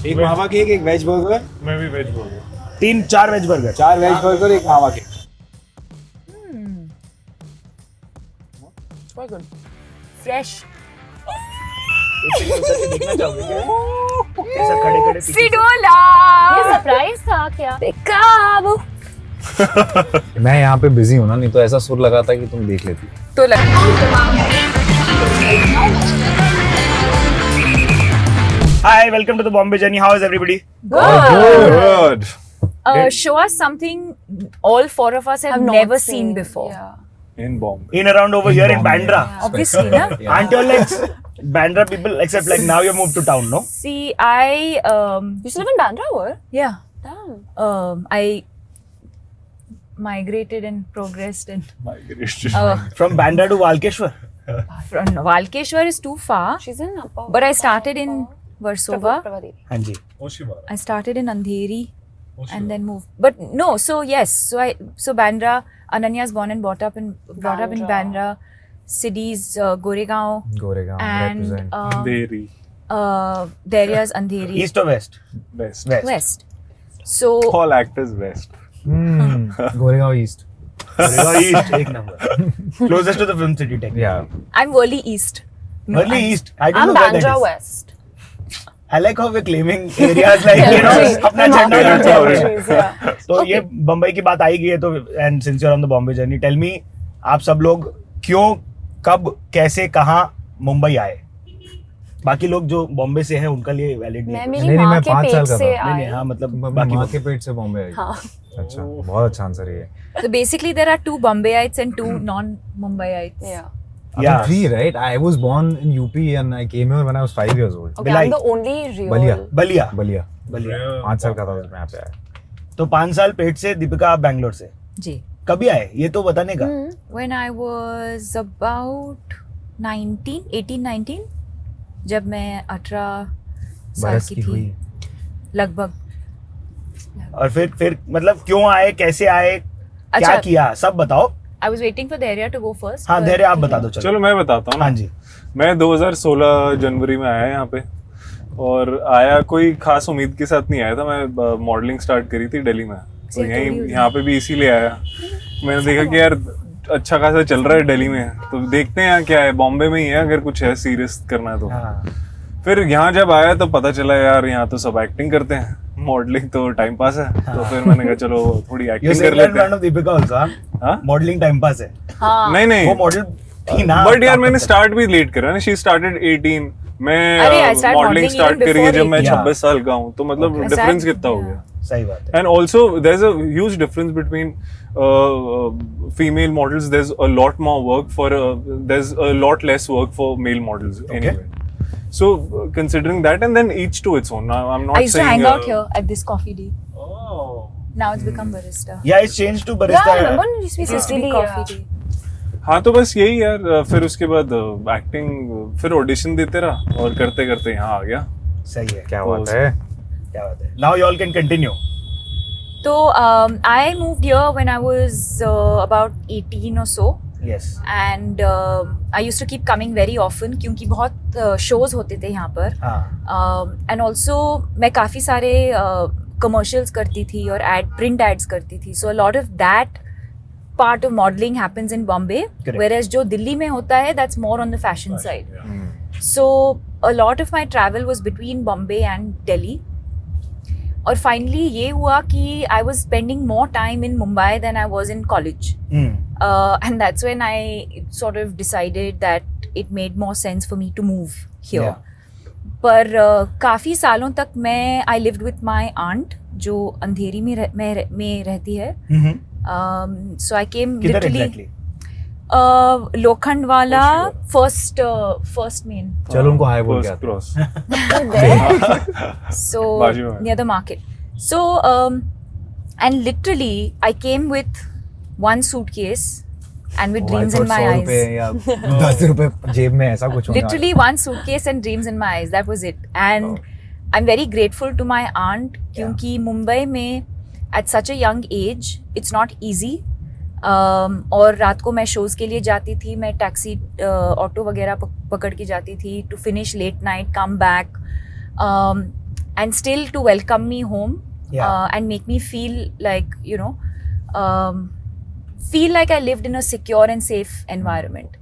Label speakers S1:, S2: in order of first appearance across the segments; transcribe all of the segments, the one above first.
S1: एक मावा केक, एक वेज बर्गर,
S2: मैं भी वेज बोल रहा हूँ।
S3: 3-4 वेज बर्गर।
S1: 4 वेज बर्गर, एक मावा केक।
S4: Quite good. Fresh.
S3: देखना चाहोगे क्या? ऐसा खड़े-खड़े पीछे से-
S4: Sidola. ये सरप्राइज था क्या? बेकाबू.
S5: मैं यहाँ पे बिजी हूँ ना, नहीं तो ऐसा सुर लगा था कि तुम देख लेती।
S4: तो लग
S3: Hi, welcome to the Bombay Journey. How is everybody?
S2: Good.
S4: show us something all four of us have never seen before.
S6: Yeah.
S2: In Bombay.
S3: In around over here in Bandra.
S4: Obviously, na?
S3: Aren't you all like Bandra people? Except like now you moved to town, no?
S4: See, I
S6: You used to live in Bandra, or?
S4: yeah,
S6: Damn.
S4: I migrated and progressed and
S2: Migration.
S3: From Bandra to Walkeshwar.
S4: from Walkeshwar is too far,
S6: She's in Upper.
S4: but I started in Versova.
S6: Prabhadevi.
S3: हाँ जी.
S2: Oshimara.
S4: I started in Andheri and then moved. But no, so yes, so Bandra. Ananya's born and brought up in Bandra. Cities Goregaon
S5: Goregaon
S4: and
S5: represent.
S2: Dairy.
S4: Daria's Andheri.
S3: East or west?
S2: West.
S4: West. So
S2: All actors West.
S5: Goregaon east.
S3: East, एक number. Closest to the film city technically.
S5: या
S4: I'm Worli East. No,
S3: Early East. I don't
S6: I'm
S3: know where that
S6: Bandra
S3: is.
S6: West.
S3: I like how we're claiming areas like you know अपना झंडा लहराते हुए।
S6: Boundaries, yeah.
S3: तो ये बम्बई की बात आई गई है तो and since you are on the Bombay journey tell me आप सब लोग क्यों कब कैसे कहाँ मुंबई आए बाकी लोग जो बॉम्बे से हैं उनका लिए वैलिड नहीं
S6: मैं
S3: है।
S6: मेरी
S5: नहीं,
S6: माँ
S5: मैं
S6: के
S5: 5 साल
S6: पेट
S5: का
S6: से
S5: था।
S3: नहीं नहीं
S6: आई.
S3: हाँ मतलब
S5: तुम अपनी
S3: बाकी
S5: माँ के पेट से बॉम्बे आई।
S6: हाँ.
S5: अच्छा, बहुत अच्छा आंसर है ये।
S4: So basically, there are 2 Bombayites and 2 non-Mumbaiites.
S6: Yeah.
S3: Yeah.
S5: Three, right? I was born in UP and I came here when I was 5 years old.
S6: Okay,
S3: Bilai.
S6: I'm the only real.
S5: Ballia
S3: Ballia
S5: Ballia
S3: Ballia
S5: 5 साल का था जब मैं यहाँ पे आया।
S3: तो 5 साल पेट से दीपिका आप बैंगलोर से
S4: जी.
S3: कभी आए ये तो बताने का
S4: When I was about 18-19, जब मैं 18 साल
S5: बरस
S4: की
S5: की
S4: थी
S5: हुई।
S4: लगभग.
S3: और फिर मतलब क्यों आए कैसे आए क्या
S4: अच्छा.
S3: किया सब बताओ
S4: I was waiting for Daria to go first.
S3: हाँ
S4: but-
S3: धैर्य आप बता दो चलो
S2: चलो मैं बताता हूँ ना।
S3: हाँ जी
S2: मैं 2016 जनवरी में आया यहाँ पे और आया कोई खास उम्मीद के साथ नहीं आया था। मैं मॉडलिंग स्टार्ट करी थी दिल्ली में तो
S4: See, I told
S2: यहीं
S4: you.
S2: यहाँ पे भी इसीलिए आया। मैंने देखा कि यार अच्छा खासा चल रहा है दिल्ली में तो देखते हैं यहाँ क्या है। बॉम्बे में ही है अगर कुछ है सीरियस करना है तो।
S3: हाँ
S2: फिर यहाँ जब आया तो पता चला यार यहाँ तो सब एक्टिंग करते हैं मॉडलिंग तो टाइम पास है। तो फिर मैंने कहा चलो थोड़ी
S3: यू
S2: एक्टिंग
S3: सेड
S2: कर
S3: इन
S2: लेते
S3: फ्रंट
S2: हैं।
S3: ऑफ दीपिका आल्सो
S2: हाँ?
S3: मॉडलिंग टाइम पास है
S6: हाँ.
S2: नहीं नहीं
S3: वो मॉडल थी ना
S2: बट यार मैंने स्टार्ट भी लेट करा ना। शी स्टार्टेड 18 मैं
S4: अरे, I started
S2: modelling
S4: modeling
S2: start
S4: even
S2: करी है जब मैं
S3: before
S2: 26 साल का हूँ तो मतलब
S4: Okay.
S2: डिफरेंस
S4: Sad,
S2: कितना हो गया।
S3: सही बात है
S2: And also, there's a huge difference between female models. There's a lot more work for. There's a lot less work for male models anyway. So considering that, and then each to its own. Now, I'm not
S4: I used to
S2: saying.
S4: hang out here at this coffee day.
S2: Oh.
S4: Now it's become barista.
S3: या it's change to
S6: Yeah,
S3: barista
S6: I remember it used to be
S4: It used to be
S6: Sicily,
S4: coffee
S6: yeah.
S4: day.
S2: हाँ तो बस यही यार। फिर उसके बाद acting फिर ऑडिशन देते रहा और करते करते यहाँ आ गया।
S3: सही है
S5: क्या बात है।
S3: क्या बात है now you all can continue
S4: So I moved here when I was about 18 or so.
S3: Yes
S4: And I used to keep coming very often क्योंकि बहुत shows होते थे यहाँ पर.
S3: हाँ
S4: And also मैं काफ़ी सारे commercials करती थी और print ads करती थी. So a lot of that part of modeling happens in Bombay.
S3: Correct.
S4: Whereas जो दिल्ली में होता है that's more on the fashion side.
S2: Yeah.
S4: So a lot of my travel was between Bombay and Delhi. और finally ये हुआ कि I was spending more time in Mumbai than I was in college. And that's when I sort of decided that it made more sense for me to move here.
S3: Yeah.
S4: पर काफ़ी सालों तक मैं I lived with my aunt जो अंधेरी में रहती है. So I came
S3: किधर
S4: literally
S3: एग्जैक्टली
S4: लोखंड वाला first main.
S5: चलो उनको हाय बोल
S2: First
S5: के
S2: cross.
S4: So
S2: Baji mein.
S4: near the market. So and literally I came with one suitcase and with dreams in my eyes.
S5: या 10 रुपए जेब में ऐसा कुछ होने
S4: Literally one suitcase and dreams in my eyes. That was it. And I'm very grateful to my aunt क्योंकि मुंबई में at such a young age it's not easy. और रात को मैं शोज़ के लिए जाती थी. मैं टैक्सी ऑटो वगैरह पकड़ के जाती थी to finish late night, come back. and still to welcome me home.
S3: Yeah.
S4: And make me feel like, you know, feel like I lived in a secure and safe environment.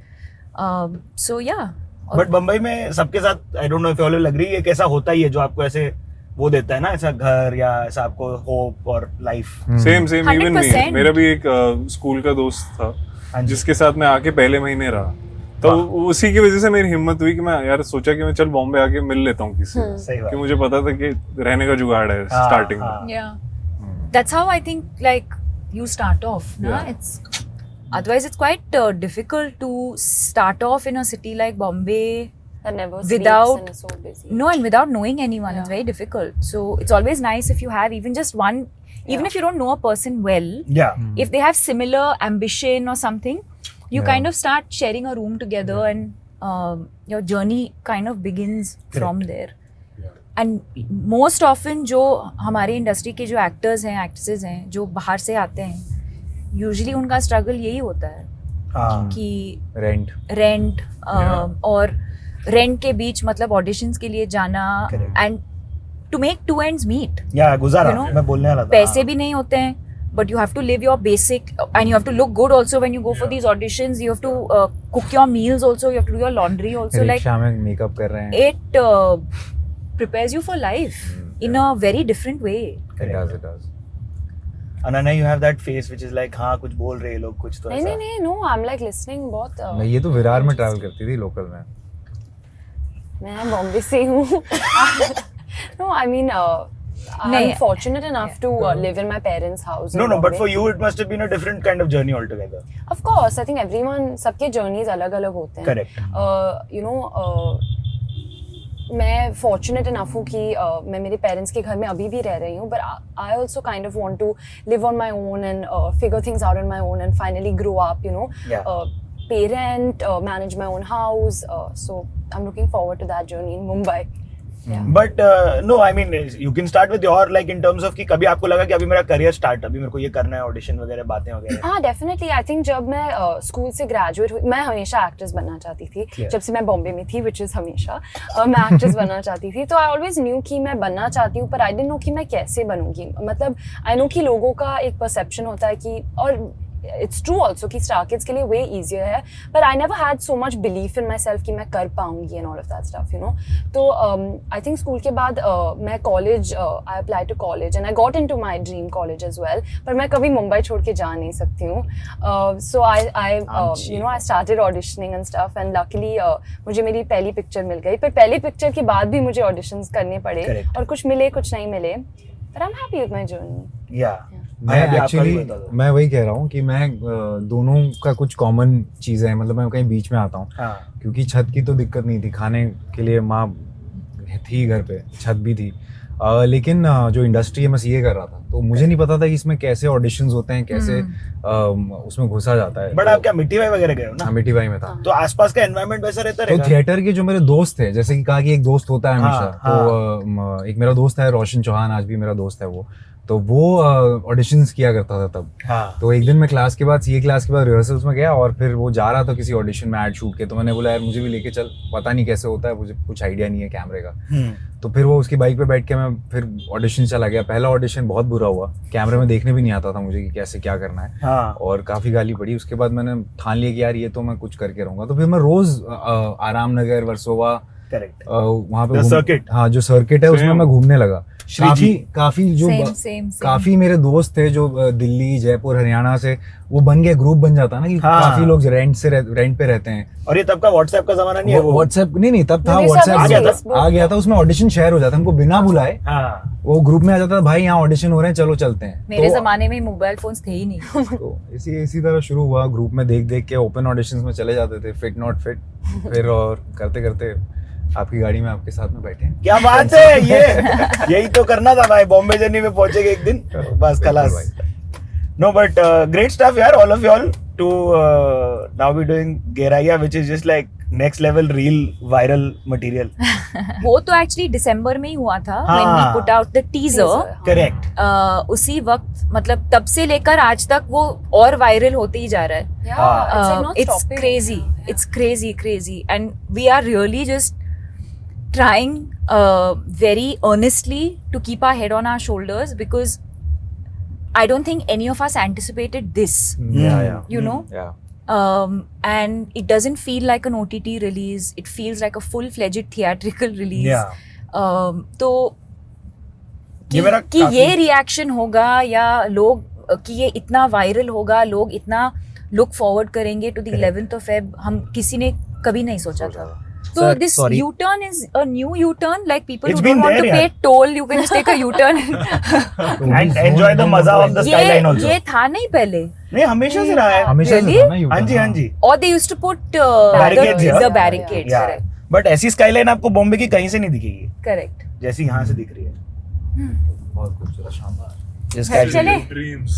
S4: So yeah.
S3: But Bambai में सबके साथ I don't know if you all agree, एक ऐसा होता ही है जो आपको ऐसे वो देता है ना, ऐसा घर या ऐसा आपको होप और लाइफ.
S2: सेम इवन मी.
S4: 100%.
S2: मेरा भी एक स्कूल का दोस्त
S3: हाँ
S2: था
S3: जी.
S2: जिसके साथ मैं आके पहले महीने रहा, तो उसी की वजह से मेरी हिम्मत हुई कि मैं यार सोचा कि मैं चल बॉम्बे आके मिल लेता हूँ किसी से,
S3: सही बात.
S2: कि मुझे पता था कि रहने का जुगाड़ है
S3: हाँ,
S2: स्टार्टिंग में.
S3: हाँ.
S4: Yeah. That's how I think like you start off. Na?
S2: Yeah.
S4: It's otherwise it's quite difficult to start off in a city like Bombay.
S6: That never
S4: Without-
S6: sleeps and is so busy.
S4: No, and without knowing anyone, it's
S6: Yeah.
S4: very difficult. So it's always nice if you have even just one, even
S6: Yeah.
S4: if you don't know a person well,
S3: Yeah.
S4: if they have similar ambition or something, you
S5: Yeah.
S4: kind of start sharing a room together, and your journey kind of begins from there. And most often जो हमारे industry के जो actors हैं, actresses हैं, जो बाहर से आते हैं, यूजुअली उनका स्ट्रगल यही होता है
S3: हाँ.
S4: कि
S5: रेंट
S4: रेंट और रेंट के बीच मतलब ऑडिशंस के लिए जाना,
S3: Correct.
S4: And to make two ends meet.
S3: या गुजारा,
S4: You know,
S3: मैं बोलने वाला था.
S4: पैसे भी नहीं होते हैं, but you have to live your basic, and you have to look good also when you go for these auditions. You have to cook your meals also, you have to do your laundry also. Like
S5: rickshaw में makeup कर रहे हैं.
S4: it prepares you for life in a very different way.
S5: It does.
S3: Ananya, you have that face which is like हाँ कुछ बोल रहे हैं लोग, कुछ तो
S6: नहीं
S3: ऐसा.
S6: नहीं नहीं, no, I'm like listening बहुत.
S5: मैं ये तो विरार में ट्रैवल करती थी लोकल में.
S6: मैं बॉम्बे से हूँ. No, I mean,
S4: नहीं.
S6: I'm fortunate enough to live in my parents' house. in
S3: No, but
S6: Bombay.
S3: for you it must have been a different kind of journey altogether.
S6: Of course, I think everyone, सबके journeys अलग-अलग होते हैं.
S3: Correct.
S6: You know, मैं fortunate enough हूँ कि मैं मेरे parents के घर में अभी भी रह रही हूँ, but I also kind of want to live on my own and figure things out on my own and finally grow up, you know.
S3: Yeah.
S6: Pay rent, manage my own house. So I'm looking forward to that journey in Mumbai. Yeah.
S3: But no, I mean you can start with your like in terms of कि कभी आपको लगा कि अभी मेरा career start, अभी मेरे को ये करना है, ऑडिशन वगैरह, बातें वगैरह.
S6: हाँ, डेफिनेटली. आई थिंक जब मैं स्कूल से ग्रेजुएट हुई, मैं हमेशा एक्ट्रेस बनना चाहती थी.
S3: Yeah.
S6: जब से मैं बॉम्बे में थी, विच इज़ हमेशा, मैं एक्ट्रेस बनना चाहती थी. तो आई ऑलवेज न्यू कि मैं बनना चाहती हूँ, पर आई डिडंट नो कि मैं कैसे बनूंगी. मतलब आई नो कि लोगों का एक परसेप्शन होता है कि, और इट्स ट्रू ऑल्सो कि स्टार किड्स के लिए वे ईजियर है, पर I never had so much belief in myself कि मैं कर पाऊंगी and all of that stuff, you know. तो आई थिंक स्कूल के बाद मैं college, I apply to college and I got into my dream college as well, पर मैं कभी मुंबई छोड़ के जा नहीं सकती हूँ. So I you know I started auditioning and stuff, and luckily मुझे मेरी पहली पिक्चर मिल गई, पर पहली पिक्चर के बाद भी मुझे ऑडिशंस करने पड़े.
S3: Correct.
S6: और कुछ मिले कुछ नहीं मिले, but I'm happy with my journey.
S3: Yeah.
S5: मैं
S3: अभी आपका भी
S5: एक्चुअली
S3: बता दो.
S5: मैं वही कह रहा हूँ कि मैं दोनों का कुछ कॉमन चीज़ है, मतलब मैं कहीं बीच में आता हूँ.
S3: हाँ.
S5: क्योंकि छत की तो दिक्कत नहीं थी, खाने के लिए माँ थी घर पे, छत भी थी. लेकिन जो इंडस्ट्री है मैं सीए कर रहा था, तो मुझे नहीं पता था कि इसमें कैसे ऑडिशंस होते हैं, कैसे उसमें घुसा जाता है.
S3: बट आप क्या मिट्टी भाई वगैरह गए हो ना,
S5: हाँ, मिट्टी भाई में था.
S3: तो आसपास का एनवायरनमेंट वैसा रहता
S5: तो
S3: रहेगा.
S5: थिएटर के जो मेरे दोस्त थे, जैसे कि कहा कि एक दोस्त होता है हमेशा,
S3: हाँ,
S5: तो एक मेरा दोस्त है रोशन चौहान, आज भी मेरा दोस्त है वो. तो वो ऑडिशंस किया करता था तब.
S3: हाँ.
S5: तो एक दिन मैं क्लास के बाद, सीए क्लास के बाद रिहर्सल्स में गया, और फिर वो जा रहा था किसी ऑडिशन में ऐड शूट के, तो मैंने बोला यार मुझे भी लेके चल, पता नहीं कैसे होता है, मुझे कुछ आइडिया नहीं है कैमरे का. तो फिर वो उसकी बाइक पे बैठ के मैं फिर ऑडिशन चला गया. पहला ऑडिशन बहुत बुरा हुआ, कैमरे में देखने भी नहीं आता था मुझे कि कैसे क्या करना है,
S3: हाँ.
S5: और काफ़ी गाली पड़ी. उसके बाद मैंने ठान लिया कि यार ये तो मैं कुछ करके रहूँगा. तो फिर मैं रोज़ आराम नगर, वर्सोवा,
S3: करेक्ट.
S5: वहाँ
S3: The circuit.
S5: हाँ जो सर्किट है उसमें
S2: Same.
S5: मैं घूमने लगा.
S3: श्रीजी.
S5: काफी जो
S4: Same.
S5: काफी मेरे दोस्त थे जो दिल्ली, जयपुर, हरियाणा से, वो बन गए, ग्रुप बन जाता ना कि
S3: हाँ.
S5: काफी लोग रेंट पे रहते हैं.
S3: और ये तब का व्हाट्सएप का जमाना नहीं है वो.
S5: व्हाट्सएप नहीं तब था,
S6: मुझे सब
S5: व्हाट्सएप
S6: Facebook.
S5: आ गया था. उसमें ऑडिशन शेयर हो जाता, हमको बिना बुलाए
S3: हाँ.
S5: वो ग्रुप में आ जाता था, भाई यहाँ ऑडिशन हो रहे हैं, चलो चलते हैं.
S4: मेरे
S5: तो-
S4: जमाने में मोबाइल फोन्स थे ही नहीं.
S5: तो इसी तरह शुरू हुआ. ग्रुप में देख के ओपन ऑडिशंस में चले जाते थे, फिट नॉट फिट. फिर और करते करते आपकी गाड़ी में आपके साथ में बैठे.
S3: क्या बात है, ये यही तो करना था भाई. बॉम्बे जर्नी में पहुंचेगे एक दिन, बस खलास. नो बट ग्रेट स्टफ यार, all of you all, to now we doing गेराइया, which is just like next level reel viral material.
S4: वो तो एक्चुअली दिसंबर में ही हुआ था,
S3: हाँ.
S4: when we put out the teaser.
S3: Correct.
S4: उसी वक्त, मतलब तब से लेकर आज तक वो और वायरल होते ही जा रहा है.
S6: Yeah, it's like not
S4: It's
S6: stopping.
S4: crazy.
S6: Yeah.
S4: It's crazy, and we are really just trying very earnestly to keep our head on our shoulders because I don't think any of us anticipated this.
S5: Yeah.
S4: You know,
S5: Yeah.
S4: and it doesn't feel like an OTT release. It feels like a full-fledged theatrical release.
S3: Yeah.
S4: तो
S3: ये मेरा
S4: कि ये reaction होगा या लोग कि ये इतना वायरल होगा, लोग इतना लुक फॉरवर्ड करेंगे to the 11th of Feb, हम किसी ने कभी नहीं सोचा था. So
S1: Sir,
S4: this
S1: sorry.
S4: U-turn is a new U-turn. Like people
S3: It's
S4: who
S3: been
S4: don't want
S3: there,
S4: to pay
S3: यार.
S4: toll, you can just take a U-turn.
S3: And enjoy the maza of the skyline also.
S4: ये था नहीं पहले.
S3: नहीं हमेशा से रहा है.
S5: हमेशा से
S4: Really?
S5: था ना U-turn,
S3: हाँ जी हाँ जी.
S4: Or they used to put
S3: Barricades, yeah.
S4: the barricades.
S3: Yeah.
S4: Correct.
S3: But ऐसी स्काईलाइन आपको बॉम्बे की कहीं से नहीं दिखेगी
S4: Correct.
S3: जैसी यहाँ से दिख रही है.
S5: बहुत खूबसूरत, शानदार.
S3: Just
S4: घर
S3: casually.
S4: चले.
S2: Dreams.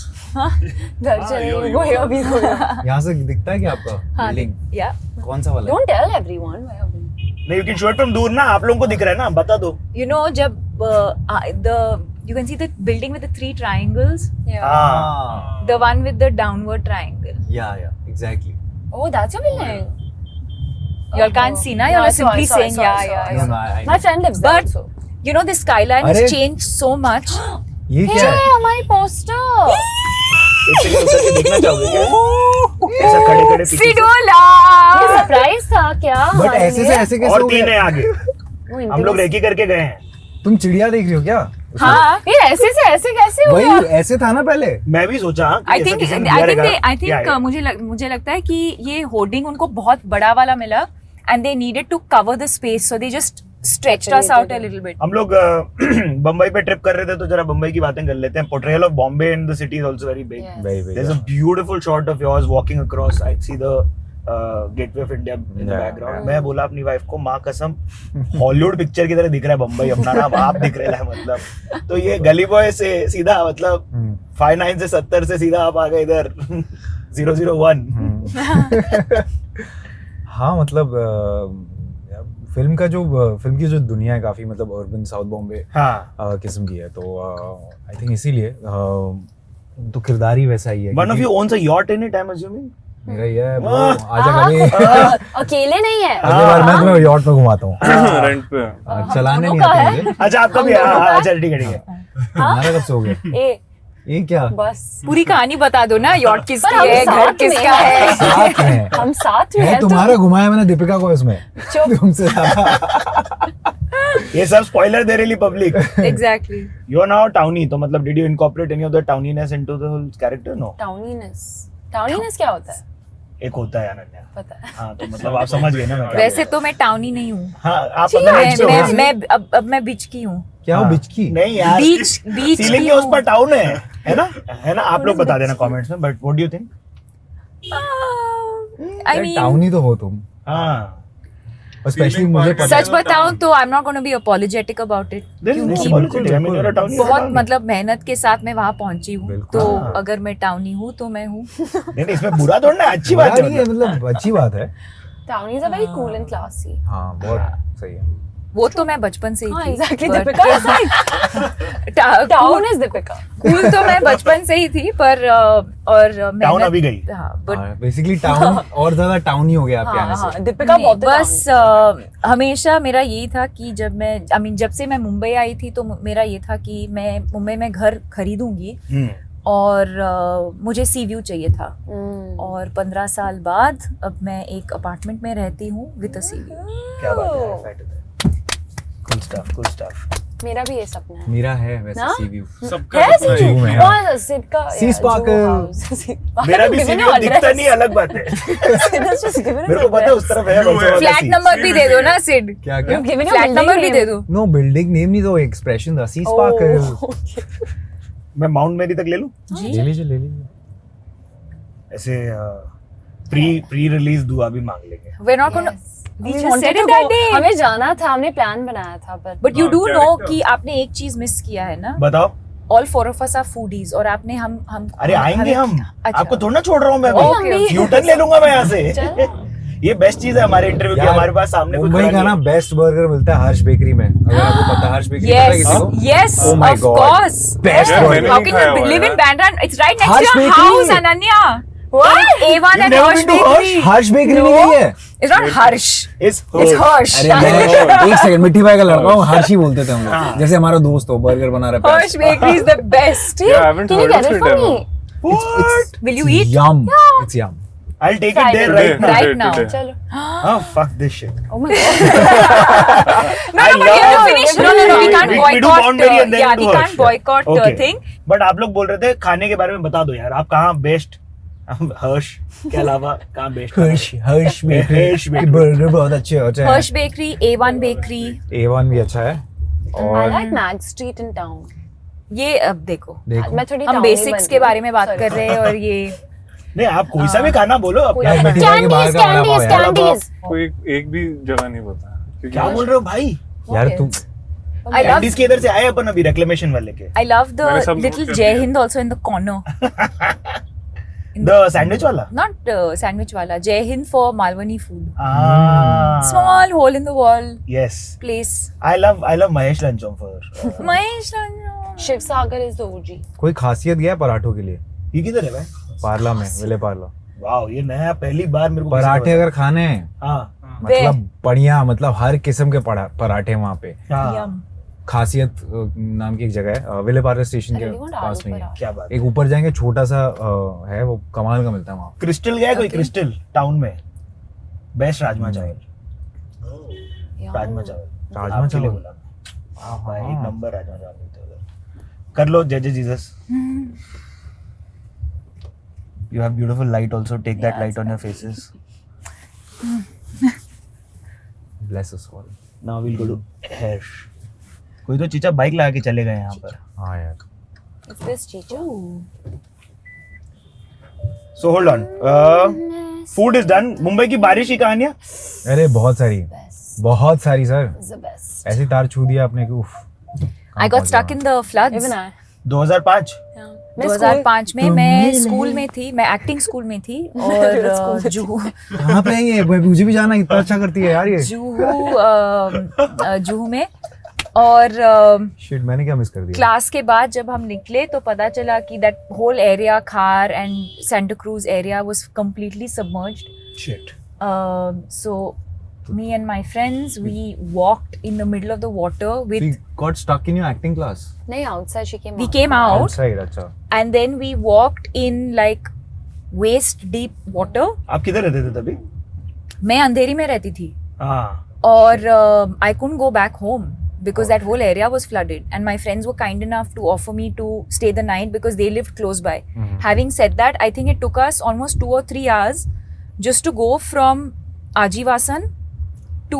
S6: घर चले वो अभी हो गया.
S5: यहाँ से दिखता है क्या आपका
S4: हाँ,
S5: बिल्डिंग?
S4: yeah.
S5: कौन सा वाला?
S6: Don't tell everyone where I've been.
S3: नहीं, you can show it from दूर ना, आप लोगों को दिख रहा है ना, बता दो.
S4: You know, जब you can see the building with the 3 triangles,
S6: Yeah.
S3: हाँ.
S4: the one with the downward triangle.
S5: Yeah, exactly.
S6: Oh, that's your building.
S4: You all can't see, na? You all are simply saying, yeah.
S5: No, I
S6: My friend lives there
S4: But
S6: also.
S4: you know, the skyline
S5: अरे.
S4: has changed so much.
S5: ये
S6: Hey,
S5: क्या है?
S6: हमारी poster.
S3: एक second उधर से देखना चाहोगे क्या? ऐसा खड़े खड़े पीछे से.
S4: Sidola!
S6: ये सरप्राइज था क्या?
S5: बट
S6: हमारे
S5: ऐसे से
S6: लिए?
S5: ऐसे कैसे
S3: और
S5: हो
S3: 3 है
S5: गया?
S3: आगे.
S6: वो
S3: हम लोग रेकी करके गए हैं.
S5: तुम चिड़िया देख रही हो क्या?
S4: हाँ.
S6: ये ऐसे से ऐसे कैसे हुआ?
S5: वही ऐसे था ना पहले.
S3: मैं भी सोचा कि
S4: I
S3: ऐसा
S4: think
S3: किसी ने दिया रहेगा. क्या है?
S4: मुझे लगता है कि ये होर्डिंग उनको बहुत बड़ा वाला मिला and they needed to cover the space, so they just stretched us out a little bit.
S3: हम लोग बम्बई पे ट्रिप कर रहे थे तो जरा बम्बई की बातें कर लेते हैं. Portrayal of Bombay in the city is also very big.
S6: Yes.
S5: Very big.
S3: There's a beautiful shot of yours walking across. I see the gateway of India in the
S5: Yeah,
S3: background.
S5: yeah.
S3: मैं बोला अपनी wife को, माँ कसम Hollywood picture की तरह दिख रहा है बम्बई अपना ना, आप दिख रहे हैं मतलब. तो ये गली बॉय से सीधा मतलब 59 से 70 से सीधा आप आ गए इधर 001.
S5: हाँ मतलब फिल्म की जो दुनिया है काफी मतलब अर्बन साउथ बॉम्बे
S3: हाँ.
S5: किस्म की है, तो आई थिंक इसीलिए तो किरदार ही वैसा ही है.
S3: One of
S5: क्योंकि
S3: you owns a yacht in it, I'm assuming.
S5: मेरा ये है bro, आजा कभी
S6: अकेले नहीं है.
S5: अगली बार मैं तुम्हें यॉट में घुमाता हूँ.
S2: Rent पे.
S5: चलाने नहीं
S6: दोनों का
S5: आता
S6: है?
S5: मुझे.
S3: अच्छा आपका भी अच्छा ठीक है ठीक है.
S5: तुम्हारा कब से हो गया?
S6: ए
S5: ये क्या?
S6: बस.
S4: पूरी कहानी बता दो ना, यॉट
S6: पर
S4: किसकी
S6: हम
S4: है, घर
S6: साथ में
S4: किसका
S6: हैं.
S4: है.
S5: साथ में
S6: हम साथ में
S5: है
S6: हैं तो
S5: तुम्हारा, घुमाया मैंने दीपिका को इसमें.
S6: चुप.
S5: तुमसे ज्यादा.
S3: ये सब स्पॉइलर दे रही public.
S4: Exactly.
S3: You are now townie, तो मतलब did you incorporate any of the towniness into the whole character? No.
S6: टाउनीनेस क्या होता है?
S3: एक होता है अनन्या.
S6: पता है.
S3: हाँ तो मतलब आप समझ गए ना मैं क्या
S4: वैसे
S3: बोल
S4: तो मैं टाउनी नहीं हूँ.
S3: रहा हूँ. हाँ आप
S6: ठीक
S3: पता
S6: है,
S3: नहीं क्यों हो.
S4: मैं अब मैं बीच की हूँ.
S5: क्या हो
S3: हाँ.
S5: बिचकी?
S3: नहीं यार,
S4: बीच
S3: सीलिंग
S4: की
S3: के उस
S4: हूँ.
S3: पर टाउन है ना आप लोग बता देना कमेंट्स में. But what do you think?
S4: I mean,
S5: tawny तो हो तुम,
S3: हाँ.
S5: और स्पेशली मुझे पता
S4: सच बताऊं तो I am not gonna be apologetic about it.
S3: This is no
S4: क्योंकि
S3: apology. I mean, you're a townie.
S4: बहुत मतलब मेहनत के साथ मैं वहाँ पहुंची हूँ,
S5: बिल्कुल.
S4: तो
S3: हाँ.
S4: अगर मैं टाउनी हूँ तो मैं हूँ.
S3: नहीं इसमें बुरा थोड़ा ना, अच्छी बात
S5: नहीं है,
S3: है.
S5: मतलब अच्छी बात है.
S6: Townies are very cool and classy.
S5: हाँ बहुत सही है.
S4: वो तो मैं बचपन से ही
S6: हाँ,
S4: थी.
S6: exactly.
S4: but-
S6: Deepika is like
S4: टा-
S6: town is Deepika.
S4: कूल तो मैं बचपन से ही थी, पर और
S3: टाउन
S4: मेहनत.
S3: अभी गई.
S4: हाँ, but
S5: बेसिकली टाउन और ज्यादा टाउन ही हो गया आपके आने
S6: हाँ,
S5: से.
S6: Deepika
S4: नहीं,
S6: बहुत
S4: बस हमेशा मेरा यही था कि जब से मैं मुंबई आई थी तो मेरा ये था कि मैं मुंबई में घर खरीदूंगी और मुझे सी व्यू चाहिए था. और 15 साल बाद अब मैं एक अपार्टमेंट में रहती हूँ विद अ सी व्यू.
S3: क्या बात है. Cool stuff.
S6: मेरा भी ये सपना है.
S5: मेरा है वैसे
S6: ना?
S5: सी व्यू.
S2: सबका
S6: है
S2: अपना
S5: Zoo
S2: एक-
S5: में,
S6: और सिड का
S5: Sea Sparkle.
S3: मेरा भी सीवी दिखता नहीं, अलग बात है. मेरे को पता है उस तरफ है.
S2: Blue है.
S4: फ्लैट नंबर भी दे दो ना सिड.
S5: क्या क्या?
S4: फ्लैट नंबर भी दे दो.
S5: नो बिल्डिंग नेम नहीं, तो एक्सप्रेशन था. सी
S6: Oh,
S5: स्पार्कल.
S3: मैं माउंट मेरी तक ले लूं.
S5: ले लीजिए.
S3: ऐसे प्री रिलीज दुआ भी मांग लेंगे.
S4: We're not gonna. We just said it that day.
S6: हमें जाना था, हमने प्लान बनाया था पर
S4: But you
S2: हाँ,
S4: do know
S2: character.
S4: कि आपने एक चीज मिस किया है ना.
S3: बताओ.
S4: All 4 of us are foodies और आपने हम
S3: अरे आएंगे हम.
S4: अच्छा.
S3: आपको थोड़ा ना छोड़ रहा हूँ मैं.
S4: Okay.
S3: यूटर्न ले लूंगा मैं यहाँ से.
S6: चलो.
S3: ये बेस्ट चीज है हमारे इंटरव्यू की. हमारे पास सामने कोई
S5: मुंबई
S3: खड़ा
S5: का ना
S3: नहीं है.
S5: बेस्ट बर्गर मिलता है हर्ष बेकरी में. अगर आपको पता है हर्ष बेकरी पता है
S4: Yes,
S5: किसी को?
S4: yes,
S5: Oh my
S4: of
S5: God.
S4: course.
S5: Best
S2: Yeah,
S5: burger.
S2: मैंने
S4: How
S2: नहीं
S4: can
S2: खाया
S4: you
S2: हुआ
S4: live
S2: है.
S4: in Bandra? It's right next
S5: Harsh
S4: to your
S5: Bakery.
S4: house, Ananya.
S6: What?
S4: A1 and Harsh Bakery.
S5: Harsh bakery नहीं गई है?
S4: It's not Harsh.
S3: It's
S4: It's Harsh.
S5: अरे मैं एक सेकंड, मिट्टी भाई का लड़का हूँ, हर्ष ही बोलते थे हम लोग, जैसे हमारा दोस्त हो, बर्गर बना रहा है।
S4: Harsh Bakery is the best.
S2: Yeah, I haven't
S6: Can you
S2: heard
S6: get
S2: of
S6: it
S2: it
S6: for
S2: ever.
S6: me?
S3: What?
S4: Will you eat?
S5: Yum. It's yum.
S3: I'll take it
S6: Friday.
S3: there right now.
S4: Right now.
S2: Today.
S6: चलो.
S3: Oh, fuck this shit.
S6: Oh my god.
S4: No, but we have to finish. No, we can't
S3: We do
S4: boycott.
S3: boundary and then
S4: Yeah,
S3: we do
S4: we
S3: Harsh.
S4: can't boycott
S3: Okay.
S4: thing.
S3: But आप लोग बोल रहे थे खाने के बारे में बता दो यार, आप कहाँ बेस्ट हर्ष के अलावा कहाँ बेस्ट?
S5: हर्ष
S3: हर्ष
S5: बेकरी
S3: bakery.
S5: बर्गर बहुत अच्छे होते हैं।
S4: Harsh Bakery, A1 Bakery.
S5: A1 भी अच्छा है।
S6: I
S5: और
S6: like Mag Street in town.
S4: ये अब देखो,
S5: देखो,
S6: मैं थोड़ी
S4: हम
S6: towny
S4: बेसिक्स
S6: बनती
S4: के
S6: हूँ.
S4: बारे में बात
S6: Sorry.
S4: कर रहे हैं और ये
S3: नहीं, आप कोई सा भी खाना बोलो अपना।
S5: यार, मिट्टी भाई के बाहर का वड़ा पाव यार।
S6: candies.
S2: कोई एक भी जगह नहीं पता है, क्योंकि
S3: क्या बोल रहे हो भाई?
S5: यार तुम
S4: I love
S3: कैंडीज के इधर से आए अपन अभी रिक्लेमेशन वाले के।
S4: I love the
S2: मैंने सब
S4: little
S2: note कर
S4: Jai
S2: लिया।
S4: Hind also in the corner.
S3: The sandwich वाला?
S4: Not sandwich wala. Jai Hind for Malwani food.
S3: Small.
S4: Small hole in the wall
S3: Yes.
S4: place.
S3: I love Mahesh Lanchon for
S6: Shiv
S4: Mahesh Ranjan.
S6: Sagar is the OG.
S5: कोई खासियत गया है पराठों के लिए?
S3: ये किधर है भाई?
S5: पार्ला में, विले पार्ला।
S3: वाओ, ये नया पहली बार मेरे को किसी ने
S5: पराठे
S3: बताया।
S5: अगर खाने हैं,
S3: हाँ
S5: मतलब बढ़िया, मतलब हर किस्म के पराठे वहाँ पे।
S3: हाँ,
S4: Yum.
S5: खासियत नाम की एक जगह है, विले पार्ला स्टेशन
S6: I
S5: के
S6: really want
S5: पास
S6: आलू
S5: में ही है।
S6: पराठा.
S3: क्या बात।
S5: एक ऊपर जाएंगे, छोटा सा है, वो कमाल का मिलता है वहाँ।
S3: क्रिस्टल गया कोई? क्रिस्टल टाउन में बेस्ट राजमा चावल।
S6: Yeah.
S3: राजमा चावल
S5: राजमा
S3: आपके लिए
S5: चावल।
S3: बोला मैं। हाँ भाई, एक नंबर राजमा चावल मिलते हैं उधर। कर लो जय Jesus. You have beautiful light also. Take that light on your faces.
S5: Bless us all.
S3: Now we'll go to Harsh. कोई तो चीचा बाइक लगा के चले गए यहाँ पर।
S5: हाँ यार।
S6: It's this chicha.
S3: So hold on. Food is done. Mumbai की बारिश की कहानियाँ?
S5: अरे बहुत सारी,
S6: Best.
S5: बहुत सारी सर।
S6: It's the best.
S5: ऐसी तार छू दिया आपने कि उफ।
S4: I got stuck in the floods.
S6: Even I.
S3: 2005?
S6: Yeah.
S4: 2005 में मैं स्कूल में थी, मैं एक्टिंग स्कूल में थी और जुहू
S5: कहाँ पे है ये? मुझे भी जाना, इतना अच्छा करती है यार ये।
S4: जुहू में। और
S5: शिट, मैंने क्या मिस कर दिया?
S4: क्लास के बाद जब हम निकले तो पता चला कि दैट होल एरिया, खार and Santa cruise area was completely submerged.
S3: Shit.
S4: So me and my friends, we walked in the middle of the water with
S5: We got stuck in your acting class.
S6: नहीं, outside she came
S4: we
S6: out.
S4: came out
S5: Outside, अच्छा।
S4: and then we walked in like waist deep water.
S3: आप किधर रहते थे तभी?
S4: मैं अंधेरी में रहती थी
S3: हाँ।
S4: और I couldn't go back home because that whole area was flooded and my friends were kind enough to offer me to stay the night because they lived close by. Having said that, I think it took us almost 2 or 3 hours just to go from Ajivasan to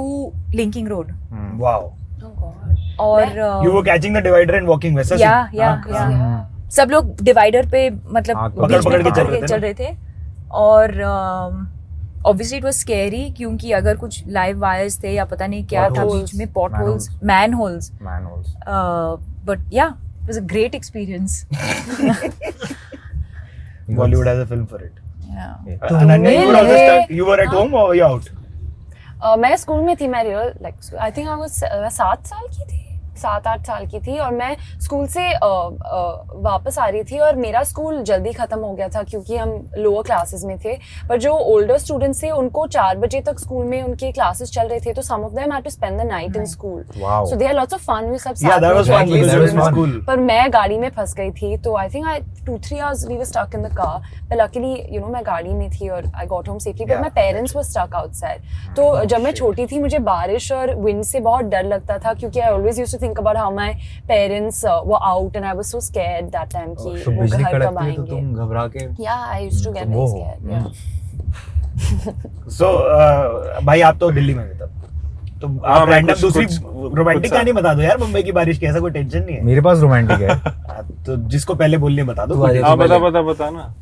S4: Linking Road.
S3: Wow.
S6: Oh god.
S4: और
S3: You were catching the divider and walking वैसा
S4: या
S3: scene?
S4: या
S3: हाँ,
S4: या
S6: Yeah.
S4: सब लोग divider पे मतलब
S5: हाथ
S4: बीच में
S3: पकड़ के
S4: पकड़
S3: चल रहे थे
S4: चल रहे थे और ऑब्वियसली इट वाज स्कैरी क्योंकि अगर कुछ लाइव वायर्स थे या पता नहीं क्या था
S6: Potholes.
S4: बीच में, pot holes, man holes,
S5: Manholes.
S4: But yeah it was a great experience.
S3: Bollywood has a film for it.
S4: Yeah.
S3: Ananya, you were also stuck. You were at home or you out?
S6: मैं school में थी. मैं real like I think I was 7 साल की थी, 7-8 साल की थी और मैं स्कूल से वापस आ रही थी और मेरा स्कूल जल्दी ख़त्म हो गया था क्योंकि हम लोअर क्लासेस में थे. पर जो ओल्डर स्टूडेंट्स थे उनको 4 बजे तक स्कूल में उनके क्लासेस चल रहे थे तो some of them had to spend the night in school.
S5: Wow.
S6: So they had lots of fun. We सब
S3: Yeah,
S6: साथ
S3: that
S6: में
S3: was fun
S5: Exactly,
S3: because
S5: that
S3: you were
S5: was
S3: in
S5: fun.
S3: school.
S6: पर मैं गाड़ी में फंस गई थी तो I think 2-3 hours we were stuck in the car. But luckily you know मैं गाड़ी में थी और I got home safely. But
S3: Yeah.
S6: My parents were stuck outside. तो जब मैं छोटी थी मुझे बारिश और विंड से बहुत डर लगता था क्योंकि I always used to think about how my parents were out and I was so scared that time कि
S5: तो
S6: वो
S5: बिजली
S6: घर कब
S5: कड़कती है तो
S6: आएंगे.
S5: तुम घबरा के।
S6: या आई यूज्ड टू गेट
S5: वो
S6: वेरी स्कैर्ड. या
S3: So भाई आप तो दिल्ली में थे तब. तो
S2: हाँ,
S3: आप
S2: मैं
S3: रैंडम
S2: कुछ-
S3: दूसरी
S2: कुछ-
S3: रोमांटिक
S2: कुछ-
S3: कहानी बता दो यार. मुंबई की बारिश की ऐसा कोई टेंशन नहीं है.
S5: मेरे पास रोमांटिक है।
S3: तो जिसको पहले बोलनी है बता दो.
S5: तू आ जा।
S2: हाँ, बता ना।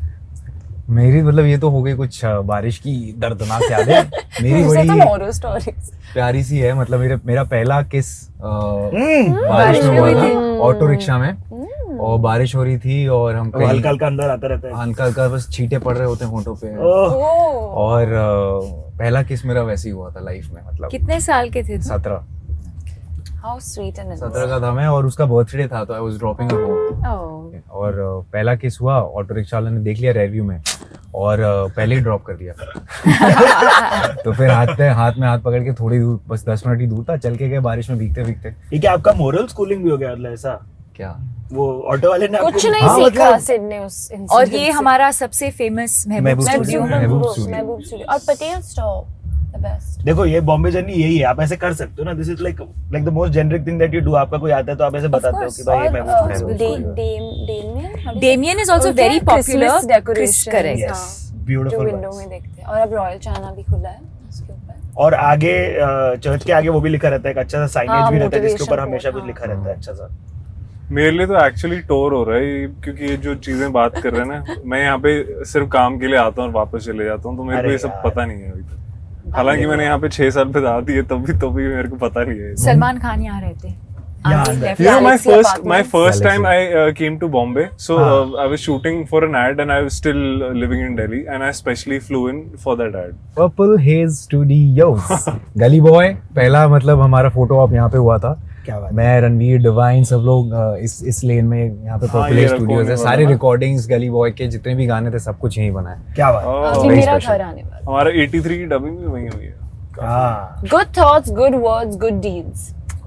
S5: मेरी मतलब ये तो हो गई कुछ बारिश की दर्दनाक यादें। मेरी
S6: मुझसे तो
S5: बड़ी
S6: मोरो स्टोरीज.
S5: प्यारी सी है, मतलब मेरा पहला किस
S3: हम्म,
S5: बारिश में
S4: में
S5: हुआ
S4: हुई
S5: था,
S6: थी।
S5: ऑटो रिक्शा में। और बारिश हो रही थी और हम कहीं
S3: हल्का हल्का अंदर आता रहता है.
S5: हल्का हल्का बस छींटे पड़ रहे होते हैं होठों पे।
S3: ओह,
S5: और पहला किस मेरा वैसे ही हुआ था लाइफ में, मतलब
S4: कितने साल के थे तुम?
S5: 17
S6: हाउ स्वीट एंड
S5: 17 का था मैं और उसका बर्थडे था तो I was dropping a home.
S4: Oh.
S5: और पहला किस हुआ, ऑटो रिक्शा वाले ने देख लिया रिव्यू में और पहले ही ड्रॉप कर दिया। तो फिर हाथ में हाथ पकड़ के थोड़ी दूर, बस 10 मिनट ही दूर था, चल के गए बारिश में भीगते भीगते।
S3: ये क्या आपका मोरल स्कूलिंग भी हो गया मतलब ऐसा?
S5: क्या
S3: वो ऑटो वाले ने
S6: कुछ
S3: आपको-
S6: नहीं
S3: हाँ,
S6: सीखा
S3: मतलब-
S6: सिडनी उस incident
S4: और ये
S6: से।
S4: हमारा सबसे फेमस महबूब
S3: महबूब
S4: स्टूडियो।
S3: स्टूडियो।
S6: महबूब स्टूडियो और पटेल स्टॉप द बेस्ट।
S3: देखो ये बॉम्बे जर्नी यही है, आप ऐसे कर सकते हो ना। This is like the most generic thing that you do. आपका कोई आता है तो आप ऐसे बताते हो कि भाई ये महबूब
S6: और
S3: studio.
S4: Damien is also very popular. Correct.
S3: Yes,
S6: जो
S3: beautiful
S6: विंडो
S3: ones.
S6: में देखते हैं। और अब रॉयल चाइना भी खुला है उसके ऊपर।
S3: और आगे चर्च के आगे वो भी लिखा रहता है, एक अच्छा सा साइनेज
S6: हाँ,
S3: भी रहता है जिसके
S6: motivation
S3: ऊपर हमेशा
S6: quote,
S3: कुछ लिखा रहता है अच्छा सा।
S2: मेरे लिए तो एक्चुअली टूर हो रहा है, क्योंकि ये जो चीजें बात कर रहे हैं ना, मैं यहाँ पे सिर्फ काम के लिए आता हूँ और वापस चले जाता हूँ, तो मेरे को
S3: अरे
S2: ये सब
S3: यार।
S2: पता नहीं है अभी तक। हालांकि मैंने यहाँ पे 6 साल बिता दिए, तब भी मेरे को पता नहीं है।
S4: सलमान खान यहाँ रहते हैं।
S3: यहाँ
S4: Uncle
S3: अंदर।
S4: left.
S2: You know,
S6: Galaxy
S2: my
S6: Apartments.
S2: first time
S5: Galaxy.
S2: I came to Bombay, so
S3: हाँ.
S2: I was shooting for an ad, and I was still living in Delhi, and I specially flew in for that ad.
S5: Purple hedge studios. गली boy पहला मतलब हमारा photo आप यहाँ पे हुआ था।
S3: क्या बात है।
S5: मैं, रणवीर, डिवाइन, सब लोग इस लेन में यहाँ पे
S2: हाँ,
S5: पर्पल
S2: ये
S5: हेज
S2: रखो
S5: स्टूडियोज है।
S2: होने
S5: सारे
S2: वाला।
S5: रिकॉर्डिंग्स गली बॉय के जितने भी गाने थे सब कुछ यहीं बना है।
S3: क्या बात है।
S6: अभी
S2: Oh,
S5: very
S6: मेरा
S5: special.
S6: घर आने वाला।
S2: हमारा 83 की डबिंग भी वहीं हुई है।
S3: हाँ
S6: Good thoughts, good words, good deeds.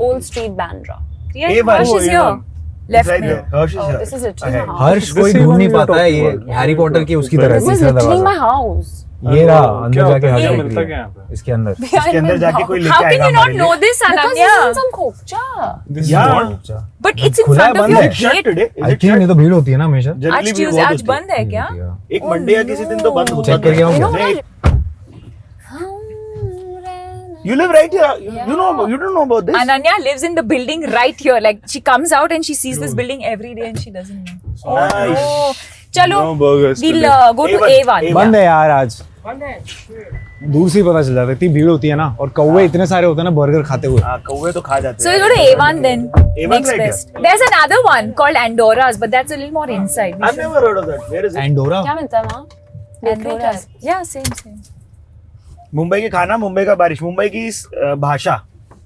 S6: Old Street Bandra.
S4: Yeah,
S3: A1.
S4: Harsh is
S2: Oh,
S4: here.
S2: A1.
S4: Left
S3: Right
S4: में।
S3: there. Harsh is
S6: Oh,
S3: here.
S6: this is literally
S3: Ahead.
S6: my house.
S5: Harsh
S2: This
S5: कोई
S2: is
S5: ढूंढ
S2: one
S5: नहीं
S2: we are
S5: पाता है,
S2: talking
S5: ये
S2: about.
S5: Harry Potter की उसकी तरह
S6: This is
S5: तीसरा
S6: literally my
S5: दरवाजा।
S6: house.
S5: ये रहा
S2: Oh,
S5: अंदर
S2: क्या
S5: जाके
S2: होता है?
S5: हर्ष
S2: क्या
S5: दिख
S2: मिलता
S5: रही
S2: क्या
S5: है।
S2: यहाँ पे?
S5: इसके अंदर
S3: इसके अंदर जाके कोई
S4: How
S3: लेके
S4: can
S3: आएगा
S4: you not
S3: हमारे
S4: know
S3: लिए।
S4: this,
S6: Because this
S4: Ananya?
S6: is some kokcha.
S2: This is
S3: Yeah.
S2: what?
S4: But it's in
S5: खुला है,
S4: front of
S5: बंद
S4: your
S5: है?
S3: Shut
S4: gate.
S3: today? Is
S5: I
S3: it
S5: think
S3: shut?
S5: नहीं तो भीड़ होती है ना हमेशा।
S3: Generally
S4: आज
S3: भी
S4: Tuesday,
S3: बहुत
S4: आज
S3: होती है।
S4: बंद है क्या?
S3: एक मंडे या किसी दिन तो बंद होता
S5: चेक करके
S3: है।
S5: आऊँ
S6: You know
S5: क्या?
S6: what?
S3: You live right here. You know, you don't know about this.
S4: Ananya lives in the building right here. Like she comes out and she sees this building every day and she doesn't know.
S3: Nice.
S4: Oh, chalo,
S2: No burgers
S4: we'll
S2: today.
S4: go to
S3: A1.
S4: A1.
S5: बंद है यार आज। दूर से ही पता चल जाता है, इतनी भीड़ होती है ना, और कौवे इतने सारे होते हैं ना बर्गर खाते हुए।
S3: हाँ कौवे तो खा जाते
S4: So
S3: हैं।
S4: we go to A1 then.
S3: A1
S4: Next
S3: right
S4: best. There's another one called Andora's, but that's a little more inside. We
S3: I've
S4: should-
S3: never heard of that. Where is it?
S5: Andorra
S6: क्या मिलता है वहाँ?
S4: Andora's. Yeah, same.
S3: Mumbai के खाना, मुंबई का बारिश, मुंबई की भाषा,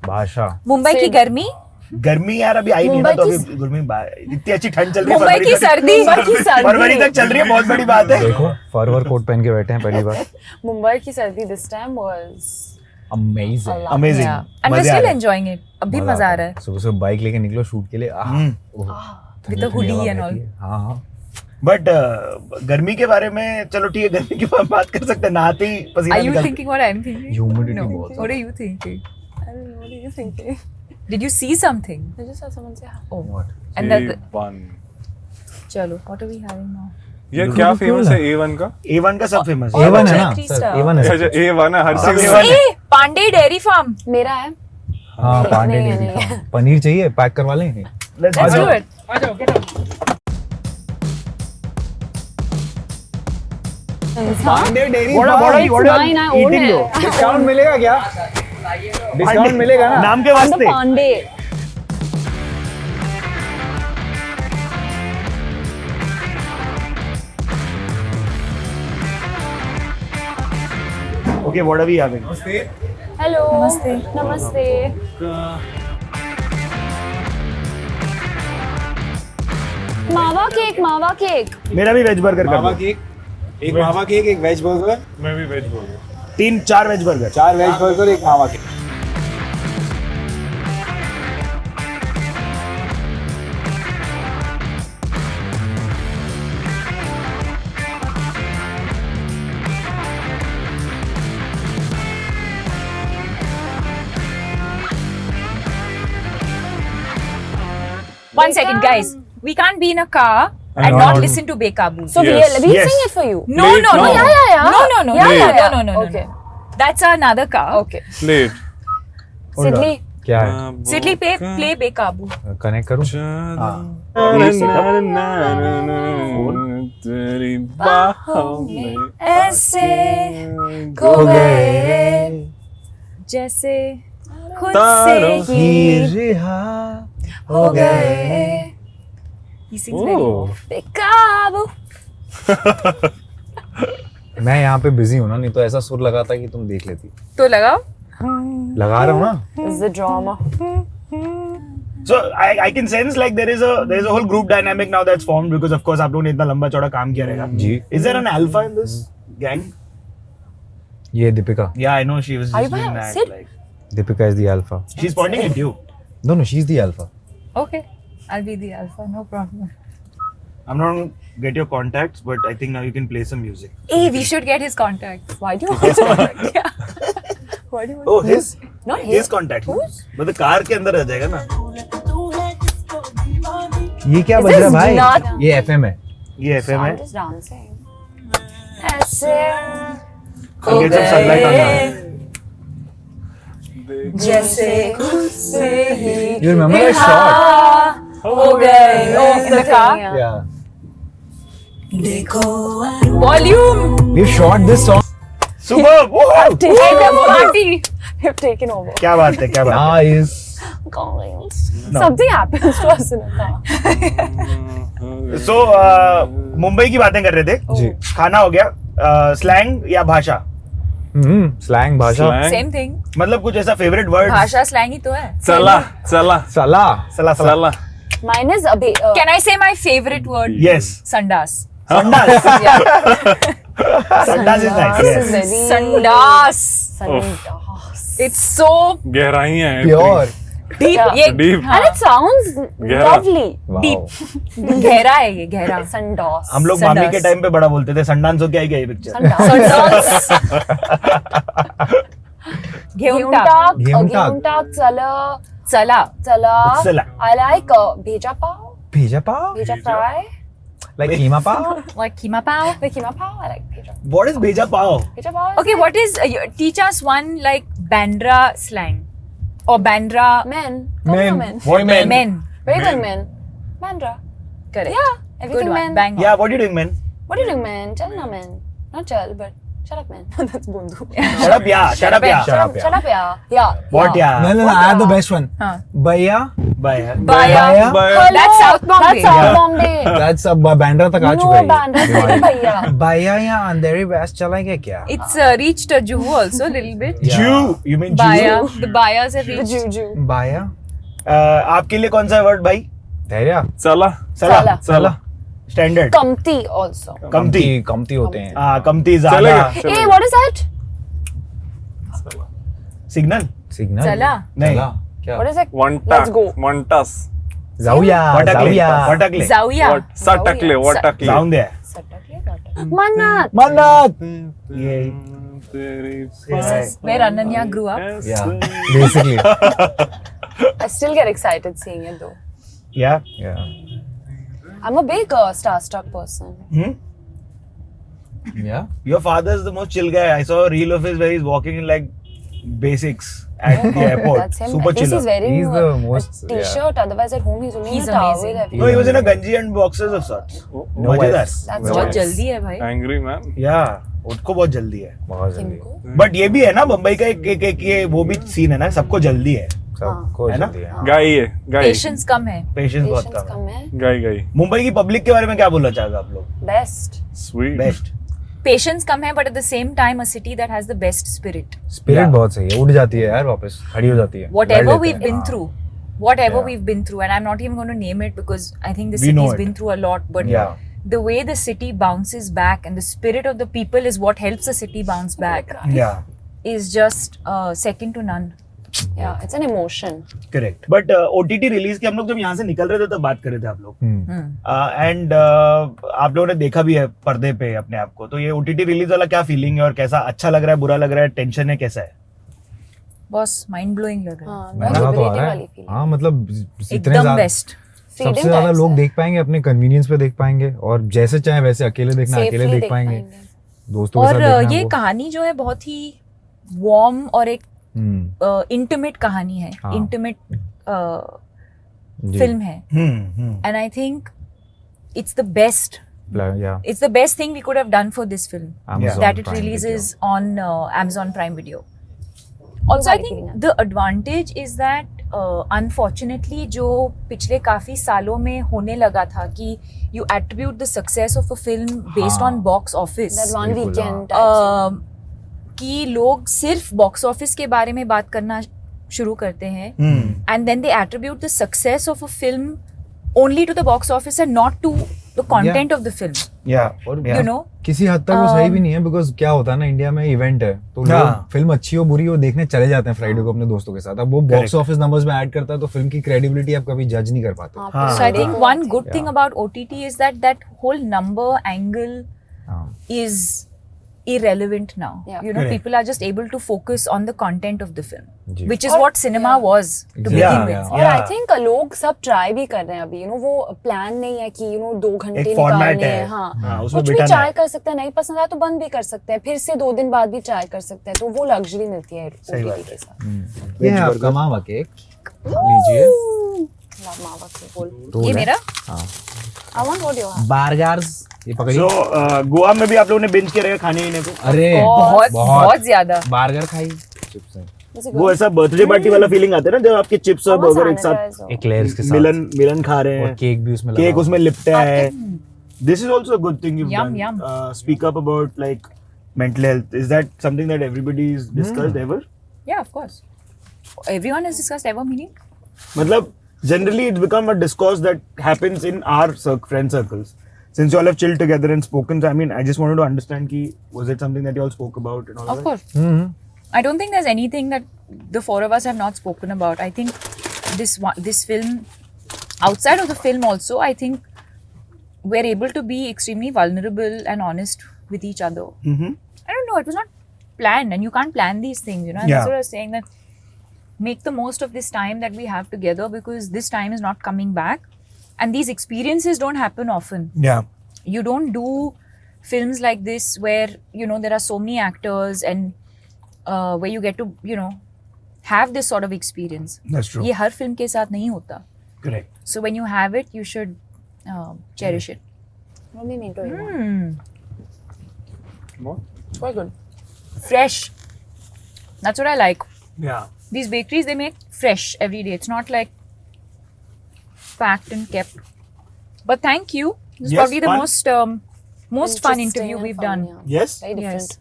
S5: भाषा।
S4: मुंबई की
S6: Same.
S4: गर्मी,
S3: गर्मी यार अभी आई नहीं ना,
S6: मुंबई
S3: तो
S6: की-
S3: अभी गर्मी इतनी अच्छी ठंड चल रही है।
S4: मुंबई
S3: फरवरी
S4: की
S3: तक-
S4: सर्दी,
S6: मुंबई की सर्दी।
S3: फरवरी तक चल रही है, बहुत बड़ी बात है।
S5: देखो फरवर कोट पहन के बैठे हैं पहली बार।
S6: मुंबई की सर्दी this time was
S5: amazing.
S6: Allah.
S3: Amazing.
S4: yeah. And we're still enjoying it. अभी मजा आ रहा है.
S5: सुबह सुबह बाइक लेके निकलो शूट के लिए।
S4: With the hoodie and all.
S5: हाँ हाँ।
S3: बट गर्मी के बारे में चलो ठीक है, गर्मी की बात कर सकते हैं, नहाते ही पसीना
S4: Are you
S3: निकलता है।
S4: thinking what I'm thinking?
S5: Humidity
S4: No.
S5: बहुत
S4: What are you thinking?
S6: I don't know, what are you thinking?
S4: Did you see something?
S6: I just saw someone say hi.
S4: Oh.
S5: What?
S4: And that.
S2: A1.
S4: Chalo, what are we having now?
S2: ये
S5: Look
S2: क्या
S5: at the
S2: famous
S5: cool
S2: है A1 का?
S3: A1 का सब famous
S4: और
S3: है।
S5: A1 है ना
S4: three
S5: सर,
S4: star.
S5: A1 है
S2: अच्छा
S5: सर।
S2: A1 है हर
S3: हाँ,
S2: चीज
S3: A1 है।
S4: Hey, Pandey Dairy Farm.
S6: मेरा है
S5: हाँ पांडे
S6: नहीं,
S5: डेयरी
S6: नहीं।
S5: फार्म। पनीर चाहिए, पैक करवा लें।
S4: Let's do it.
S3: Pandey dairy
S6: What
S3: farm.
S6: it's mine, I own it.
S5: Discount मिलेगा क्या? डिस्काउंट मिलेगा ना?
S3: नाम के
S6: I'm the
S3: वास्ते।
S6: Pandey.
S3: Okay, what are we having?
S6: Hello.
S4: Namaste.
S6: Namaste. मावा केक, मावा केक.
S3: मेरा भी वेज बर्गर कर
S1: मावा
S3: दो।
S1: केक, एक मावा केक, एक वेज बर्गर,
S2: मैं भी वेज बोल रहा हूँ।
S3: 3-4 वेज बर्गर।
S1: 4 वेज बर्गर, एक मावा cake.
S4: One second, guys. We can't be in a car and not listen to Bekabu.
S6: So
S2: Yes.
S6: we'll
S3: Yes.
S6: sing it for you.
S4: No,
S2: Wait,
S4: no, no.
S2: no.
S6: Yeah.
S4: No, no, no.
S6: Yeah,
S4: no,
S6: yeah,
S4: no, no, no,
S6: Okay.
S4: no. That's another car.
S6: Okay.
S2: Late.
S6: Sidley.
S5: क्या है?
S4: Sidley play Bekabu.
S5: Connect करूँ?
S2: तेरी बाहों में
S4: ऐसे खो गए जैसे खुद
S2: तारों
S4: से ही
S5: रिहा
S4: हो गए. He sings very well.
S6: Bekabu.
S5: मैं यहाँ पे बिजी हूँ ना, नहीं तो ऐसा सुर लगाता कि तुम देख लेती।
S4: तो लगाओ.
S5: लगा रहा हूँ ना।
S6: This is the drama.
S3: So I can sense like there is a whole group dynamic now that's formed because of course आप लोगों ने इतना लंबा चौड़ा काम किया रहेगा.
S5: जी.
S3: Is there an alpha in this gang?
S5: ये Deepika.
S3: Yeah, I know she was just
S6: Alpha?
S3: doing that.
S6: Sid?
S3: Like,
S5: Deepika is the alpha.
S3: she's pointing at you.
S5: No, she's the alpha.
S4: Okay, I'll be the alpha, no problem.
S3: I'm not going to get your contacts, but I think now you can play some music.
S4: Hey, we should get his contacts.
S6: Why do you want to Why do you want
S3: Oh, his?
S6: Not
S3: His contact. मतलब car के अंदर रह जाएगा ना.
S5: ये क्या
S6: Is
S5: बज रहा है
S6: this
S5: भाई?
S6: not-
S5: ये FM है.
S3: ये FM है.
S6: I'm just dancing. ऐसे
S3: I'll get some sunlight on that.
S4: जैसे उससे ही
S5: You remember that shot?
S4: हो गए off the car.
S5: Yeah.
S4: Volume.
S5: We've shot this song.
S3: Superb! Wow!
S6: party. Have taken over.
S3: क्या बात है, क्या बात है.
S5: Nice.
S6: Guys,
S3: No.
S6: something happens to us in a car.
S3: So, Mumbai की बातें कर रहे थे.
S5: जी.
S3: खाना हो गया. स्लैंग या भाषा?
S5: Slang भाषा.
S2: Slang.
S4: Same thing.
S3: मतलब कुछ ऐसा फेवरेट वर्ड?
S4: भाषा slang ही तो है.
S2: चला चला
S5: सला.
S3: सला सला.
S2: चला.
S6: Mine is a bit.
S4: Can I say my favorite word?
S3: Yes.
S4: Sandas.
S3: संडास.
S4: Yeah.
S3: संडास is nice.
S6: Sandas
S3: Yes.
S6: is very.
S4: Sandas.
S6: Sandas.
S4: It's so
S2: गहराई है.
S5: Pure.
S4: deep.
S6: Yeah.
S4: ये
S2: Deep.
S6: And it sounds
S2: Gehra.
S6: lovely.
S5: Wow.
S4: deep. गहरा है ये गहरा.
S6: Sandas.
S3: हम लोग
S4: संडास.
S3: मामी के टाइम पे बड़ा बोलते थे. संडास हो क्या ये पिक्चर?
S6: Sandas.
S4: घेऊंटा.
S6: Geuntak, chala,
S4: चला.
S3: Chala.
S6: I like bheja pav,
S5: भेजा पाव.
S6: bheja fry.
S5: Like keema pav.
S4: Like keema pao.
S6: The keema pav, I like bheja.
S3: What is भेजा पाव?
S6: Bheja pav.
S4: Okay, what is teach us one like Bandra slang or Bandra
S6: Men.
S5: Men.
S6: Men.
S3: What men?
S4: men.
S6: Very good men. Mandra.
S4: Correct.
S6: Yeah.
S4: Good
S6: Everything
S4: one.
S6: men.
S4: Bang on.
S3: Yeah, what are you doing, man?
S6: What are you doing, man? Chal na, man. Not chal, but shut up, man. That's Bundu.
S3: Shut up, yeah. Shut up, yeah.
S5: Shut up, yeah.
S6: Shut up, yeah. Yeah.
S3: What, yeah?
S5: No, I have the best one.
S4: Huh.
S5: भैया.
S3: Bye.
S4: Baya.
S5: Baya.
S4: That's South Bombay.
S6: That's South
S3: Yeah.
S6: Bombay.
S5: That's अब बैंड्रा तक आ
S6: No,
S5: चुका है.
S6: Bandra
S5: ये.
S6: से भैया.
S5: भैया यहाँ अंधेरी वेस्ट चलाएंगे क्या?
S4: It's reached Juhu also a little bit.
S5: Yeah.
S3: Jew. You mean Jew?
S4: Baya. The Bayas have
S6: The
S4: reached.
S6: juju.
S5: भैया.
S3: आपके लिए कौन सा वर्ड भाई?
S5: धैर्य.
S2: चला.
S6: Sala.
S5: चला.
S3: स्टैंडर्ड.
S6: Kamti also.
S3: कमती.
S5: कमती होते हैं.
S3: हाँ, कमती ज्यादा.
S2: चलेगा.
S6: Hey, what is that?
S3: Signal.
S5: Signal.
S4: चला.
S3: नहीं.
S5: चला. क्या?
S6: What is it?
S2: वंटा.
S6: Let's go.
S2: वंटास.
S5: जाऊया.
S3: वटकले.
S5: जाऊया.
S3: वटकले.
S4: Zawiya.
S2: सटकले. वटकले.
S3: साउंड है.
S6: Manat.
S5: मन्नत.
S3: ये.
S4: This is where Ananya grew up.
S5: Yeah. Basically.
S6: I still get excited seeing it though.
S3: Yeah.
S5: Yeah.
S6: I'm a big starstruck person.
S3: Hmm?
S5: Yeah.
S3: Your father is the most chill guy. I saw a reel of his where he's walking in like basics at the airport.
S6: That's him.
S3: Super
S6: At least
S3: chiller.
S6: he's wearing
S5: He's the most-
S6: a t-shirt. Otherwise, at home he's only
S4: He's
S6: in a towel.
S4: amazing.
S6: everything.
S3: No, he was in a ganji and boxers of sorts.
S5: No
S3: मजेदार.
S5: vibes.
S6: That's
S5: No
S4: बहुत
S5: vibes.
S4: जल्दी है भाई.
S2: Angry man.
S3: Yeah. उसको बहुत जल्दी है.
S5: बहुत जल्दी.
S6: Kimko?
S3: बट ये भी है ना मुंबई का एक ये वो भी सीन है ना सबको जल्दी है.
S5: सबको
S3: है ना?
S5: जल्दी है.
S2: गाय है. गाय.
S4: Patience कम है.
S3: पेशेंस बहुत
S6: Patience
S3: कम है.
S6: come in.
S2: गाय गाय.
S3: मुंबई की पब्लिक के बारे में क्या बोलना चाहोगे आप लोग?
S6: Best.
S2: Sweet.
S3: बेस्ट.
S4: Patience कम है, but at the same time a city that has the best spirit.
S5: Spirit
S3: Yeah.
S5: बहुत सही है. उड़ जाती है यार वापस. खड़ी हो जाती है.
S4: Whatever
S5: लड़ लेते
S4: we've
S5: हैं.
S4: been
S5: हाँ.
S4: through, whatever
S5: Yeah.
S4: we've been through, and I'm not even going to name it because I think the
S3: We know
S4: city's
S3: it.
S4: been through a lot. But
S3: Yeah.
S4: the way the city bounces back and the spirit of the people is what helps the city bounce back
S3: Yeah.
S4: is just second to none.
S6: Yeah, it's an emotion.
S3: Correct. But OTT release के हम लोग जब यहाँ से निकल रहे थे तब बात कर रहे थे आप लोग.
S5: हम्म.
S3: एंड आप लोगों ने देखा भी है पर्दे पे अपने आप को. तो ये OTT रिलीज वाला क्या फीलिंग है और कैसा? अच्छा लग रहा है, बुरा लग रहा है, टेंशन है, कैसा है?
S4: बस mind blowing लग रहा है.
S6: हाँ, बहुत
S5: मजा तो आ
S6: liberating
S5: रहा
S6: वाली
S5: है.
S6: feeling.
S5: हाँ मतलब इतने
S4: एकदम
S5: ज्यादा
S4: बेस्ट.
S6: Freedom
S5: सबसे ज्यादा
S6: types
S5: लोग
S6: है.
S5: देख पाएंगे अपने कन्वीनियंस पे देख पाएंगे और जैसे चाहे वैसे अकेले देखना
S6: Safely
S5: अकेले देख
S6: देख
S5: पाएंगे.
S6: पाएंगे.
S5: दोस्तों के साथ
S4: और
S5: देखना
S4: ये
S5: वो.
S4: कहानी जो है बहुत ही वार्म और एक
S5: हम्म.
S4: इंटीमेट कहानी है.
S5: हाँ.
S4: इंटीमेट
S5: जी.
S4: फिल्म है. And I think it's the best.
S5: Yeah.
S4: It's the best thing we could have done for this film.
S5: Amazon
S4: That it
S5: Prime
S4: releases on Amazon Prime Video. Also, I think the advantage is that unfortunately जो पिछले काफी सालों में होने लगा था कि you attribute the success of a film based
S5: हाँ.
S4: on box office.
S6: That one
S5: बिल्कुल,
S6: weekend types.
S4: कि लोग सिर्फ बॉक्स ऑफिस के बारे में बात करना शुरू करते हैं and then they attribute the success of a film only to the box office and not to the content of the film.
S3: Yeah.
S5: और
S4: You know,
S5: किसी हद तक वो सही भी नहीं है, बिकॉज क्या होता है ना, इंडिया में इवेंट है तो लोग फिल्म अच्छी हो बुरी हो देखने चले जाते हैं फ्राइडे को अपने दोस्तों के साथ. अब वो बॉक्स ऑफिस नंबर्स में ऐड करता है तो फिल्म की क्रेडिबिलिटी आप कभी जज नहीं कर पाते.
S4: so I think one good thing about OTT is that whole number angle is irrelevant now.
S6: Yeah.
S4: You know,
S3: Correct.
S4: people are just able to focus on the content of the film,
S5: ji.
S4: which is what cinema was to
S5: Exactly.
S4: begin with.
S3: Yeah.
S6: और I think लोग सब try भी कर रहे हैं अभी, वो plan नहीं है कि 2 घंटे
S3: एक format
S6: निकालने
S3: है।
S6: हैं. हाँ,
S3: उसमें
S6: कुछ भी
S3: बिठाना
S6: ट्राई
S3: है।
S6: कर सकते हैं, नहीं पसंद आया तो बंद भी कर सकते हैं, फिर से 2 दिन बाद भी ट्राई कर सकते हैं, तो वो लग्जरी मिलती है OTT के साथ.
S5: ये है आपका मावा केक, लीजिए.
S6: मावा के बोल.
S5: रोल
S4: ये
S5: है.
S4: मेरा
S6: I want what you have.
S5: Burgers ये पकड़िए.
S3: So, गोवा में भी आप लोगों ने बिंज किया रहेगा खाने पीने को.
S5: अरे
S4: बहुत ज्यादा.
S5: बर्गर खाई, चिप्स है,
S3: वो ऐसा बर्थडे पार्टी वाला फीलिंग आता है ना जब आपके चिप्स और बर्गर एक साथ
S5: एक्लेयर्स के साथ
S3: मिलन खा रहे
S5: और
S3: हैं,
S5: केक भी उसमें
S3: केक
S5: लगा.
S3: उसमें लिपटा है. This is also a good thing you've
S4: Yum,
S3: done.
S4: yum.
S3: Speak up about like mental health. Is that something that everybody's discussed ever?
S4: Yeah, of course. Everyone has discussed ever meaning.
S3: मतलब generally it's become a discourse that happens in our friend circles. Since you all have chilled together and spoken, so I mean, I just wanted to understand ki was it something that you all spoke about and all
S4: Of
S3: that?
S4: course. I don't think there's anything that the 4 of us have not spoken about. I think this film, outside of the film also, I think we're able to be extremely vulnerable and honest with each other. I don't know, it was not planned, and you can't plan these things, you know. And
S3: Yeah.
S4: that's what I was saying, that make the most of this time that we have together, because this time is not coming back, and these experiences don't happen often.
S3: Yeah.
S4: You don't do films like this where, you know, there are so many actors and where you get to, you know, have this sort of experience.
S3: That's true.
S4: ये हर film के साथ नहीं होता.
S3: Correct.
S4: So when you have it, you should cherish it.
S6: What do you mean to you?
S2: What?
S6: It's quite good.
S4: Fresh. That's what I like.
S3: Yeah.
S4: These bakeries, they make fresh every day. It's not like packed and kept. But thank you. This is
S3: Yes,
S4: probably the
S3: fun.
S4: most fun
S6: Interesting
S4: interview
S6: and
S4: we've
S6: fun,
S4: done.
S6: yeah.
S3: Yes.
S6: Very different.
S4: Yes.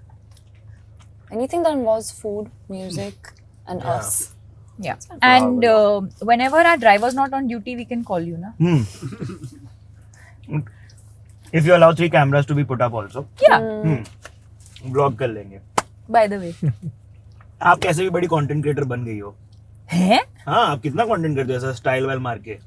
S6: Anything that involves food, music, and
S3: Yeah.
S6: us.
S4: Yeah. And whenever our driver's not on duty, we can call you, na?
S3: If you allow 3 cameras to be put up also,
S4: Yeah.
S3: vlog कर लेंगे.
S4: By the way.
S3: आप कैसे भी बड़ी content creator बन गई हो.
S4: हैं?
S3: हाँ, आप कितना कंटेंट करते हो ऐसा स्टाइल वाइल मार के.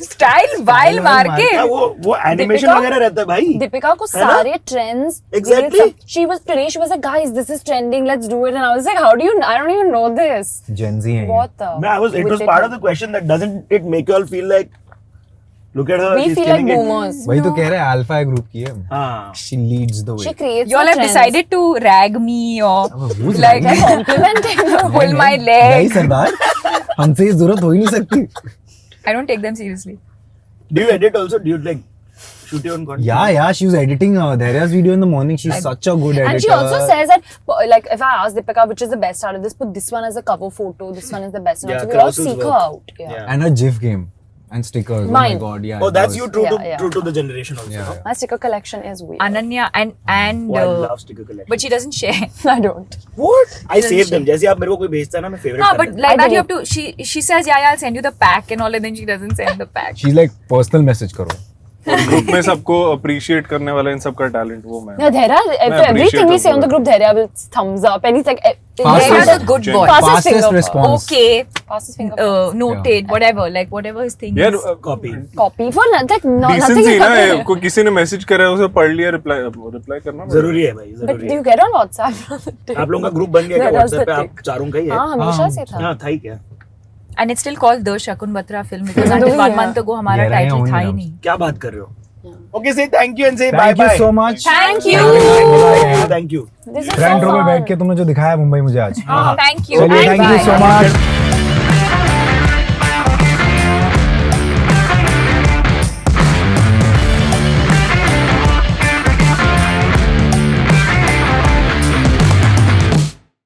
S4: Style while मार के.
S3: क्या वो एनिमेशन
S6: दीपिका?
S3: वगैरह रहता है भाई.
S6: Deepika को
S3: है ना?
S6: सारे trends.
S3: Exactly.
S6: She was like, guys, this is trending. Let's do it. And I was like, I don't even know this.
S5: Gen Z है ये.
S6: What the?
S3: It was part of the question that doesn't it make you all feel like, look at her,
S6: We
S3: she's
S6: feel like
S3: killing it.
S6: boomers.
S5: वही तो कह रहे हैं, alpha group की है.
S3: हाँ.
S5: She leads the way.
S6: She creates
S4: You all
S6: the
S4: have
S6: trends.
S4: decided to rag me or
S5: who's
S4: like
S5: ragging?
S6: Complimenting her.
S4: pull my
S5: नहीं
S4: leg.
S5: सरदार, हमसे ये जरूरत हो ही नहीं सकती.
S4: I don't take them seriously.
S3: Do you edit also? Do you like shoot your own content?
S5: Yeah, she was editing Dhairya's video in the morning. She's such a good editor.
S6: And she also says that, like, if I ask Deepika which is the best out of this, put this one as a cover photo, this one is the best. And
S3: Yeah,
S6: so we all
S3: Klaus's
S6: seek her
S3: work.
S6: out. Yeah.
S3: Yeah.
S5: And her GIF game and stickers. Oh
S6: Mine.
S5: my god, yeah.
S3: Oh, that's
S5: it
S3: you
S5: was-
S3: true
S6: Yeah,
S3: to
S6: yeah.
S3: true to the generation also.
S5: Yeah,
S3: no?
S5: yeah.
S6: My sticker collection is weird.
S4: Ananya and
S3: Oh, I love sticker collection.
S4: but she doesn't share.
S6: I don't.
S3: What? I
S4: Doesn't
S3: save
S4: she?
S3: them. जैसे आप मेरे को कोई भेजता है ना मैं favorite
S4: No,
S3: कर
S4: but
S3: लेता
S4: like
S6: I
S4: that you
S6: do.
S4: have to. She says yeah, I'll send you the pack and all, and then she doesn't send the pack.
S5: She's like personal message करो.
S2: Group में सबको appreciate करने वाला इन सबका talent वो मैं.
S6: Yeah, Dhairya,
S2: appreciate
S6: everything we
S2: her
S6: say on the
S2: work.
S6: group, Dhairya will thumbs up. Anything.
S5: Fastest-
S4: Dhairya's a good boy.
S6: Fastest finger.
S5: response.
S4: Okay,
S6: Fastest finger.
S4: noted. Whatever his thing
S2: यार
S4: is.
S3: Copy.
S6: Copy for nothing. Nothing
S2: decency
S6: is
S2: ना
S6: happening.
S2: कोई किसी ने message करा है उसे पढ़ लिया रिप्लाई करना
S3: जरूरी है भाई
S6: But
S3: जरूरी
S6: do
S3: है.
S6: you get on WhatsApp?
S3: आप लोगों का ग्रुप बन गया क्या
S6: That was
S3: WhatsApp पे
S6: the
S3: आप चारों का ही है.
S6: हाँ हमेशा से था.
S3: हाँ था ही क्या.
S4: And it's still called the Shakun Batra film because
S6: Yeah.
S4: until 1
S6: Yeah.
S4: month ago हमारा
S5: Yeah, right,
S4: title था ही
S5: only
S4: नहीं.
S3: क्या बात कर रहे हो. Okay, say thank you and say bye
S5: Thank you
S3: bye.
S5: so much.
S4: Thank you.
S3: Thank you.
S6: This is
S5: front
S6: so
S5: रो में
S6: fun.
S5: बैठ के तुमने जो दिखाया मुंबई मुझे आज.
S4: Thank you.
S5: चलिए,
S4: And
S5: thank you
S4: bye.
S5: so much.